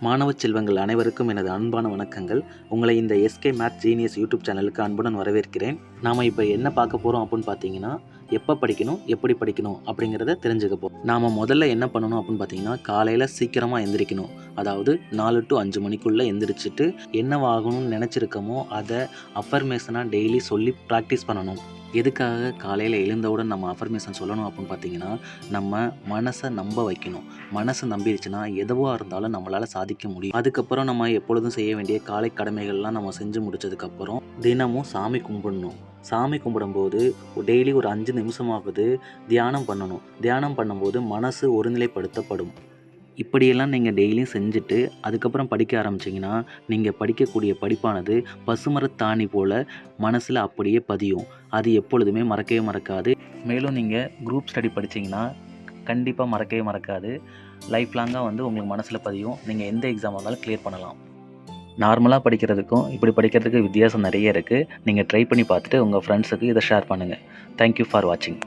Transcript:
மாணவ செல்வங்கள் அனைவருக்கும் எனது அன்பான வணக்கங்கள். உங்களை இந்த எஸ்கே மேத் ஜீனியஸ் யூடியூப் சேனலுக்கு அன்புடன் வரவேற்கிறேன். நாம் இப்போ என்ன பார்க்க போகிறோம் அப்படின்னு பார்த்தீங்கன்னா, எப்போ படிக்கணும், எப்படி படிக்கணும் அப்படிங்கிறத தெரிஞ்சுக்க போகிறோம். நாம் முதல்ல என்ன பண்ணணும் அப்படின்னு பார்த்தீங்கன்னா, காலையில் சீக்கிரமாக எந்திரிக்கணும். அதாவது 4 to 5 மணிக்குள்ளே எந்திரிச்சிட்டு என்னவாகணும்னு நினச்சிருக்கோமோ அதை அஃபர்மேஷனாக டெய்லி சொல்லி ப்ராக்டிஸ் பண்ணணும். எதுக்காக காலையில் எழுந்தவுடன் நம்ம அஃபர்மேஷன் சொல்லணும் அப்படின்னு பார்த்தீங்கன்னா, நம்ம மனசை நம்ப வைக்கணும். மனசு நம்பிடுச்சுன்னா எதுவாக இருந்தாலும் நம்மளால் சாதிக்க முடியும். அதுக்கப்புறம் நம்ம எப்பொழுதும் செய்ய வேண்டிய காலை கடமைகள்லாம் நம்ம செஞ்சு முடித்ததுக்கப்புறம் தினமும் சாமி கும்பிடணும். சாமி கும்பிடும்போது டெய்லி ஒரு 5 நிமிஷமாவது தியானம் பண்ணணும். தியானம் பண்ணும்போது மனசு ஒருநிலைப்படுத்தப்படும். இப்படியெல்லாம் நீங்கள் டெய்லியும் செஞ்சுட்டு அதுக்கப்புறம் படிக்க ஆரம்பிச்சிங்கன்னா, நீங்கள் படிக்கக்கூடிய படிப்பானது பசுமரத்தாணி போல் மனசில் அப்படியே பதியும். அது எப்பொழுதுமே மறக்கவே மறக்காது. மேலும் நீங்கள் குரூப் ஸ்டடி படிச்சிங்கன்னா கண்டிப்பாக மறக்கவே மறக்காது. லைஃப் லாங்காக உங்களுக்கு மனசில் பதியும். நீங்கள் எந்த எக்ஸாம் வந்தாலும் கிளியர் பண்ணலாம். நார்மலாக படிக்கிறதுக்கும் இப்படி படிக்கிறதுக்கு வித்தியாசம் நிறைய இருக்குது. நீங்கள் ட்ரை பண்ணி பார்த்துட்டு உங்கள் ஃப்ரெண்ட்ஸுக்கு இதை ஷேர் பண்ணுங்கள். தேங்க்யூ ஃபார் வாட்சிங்.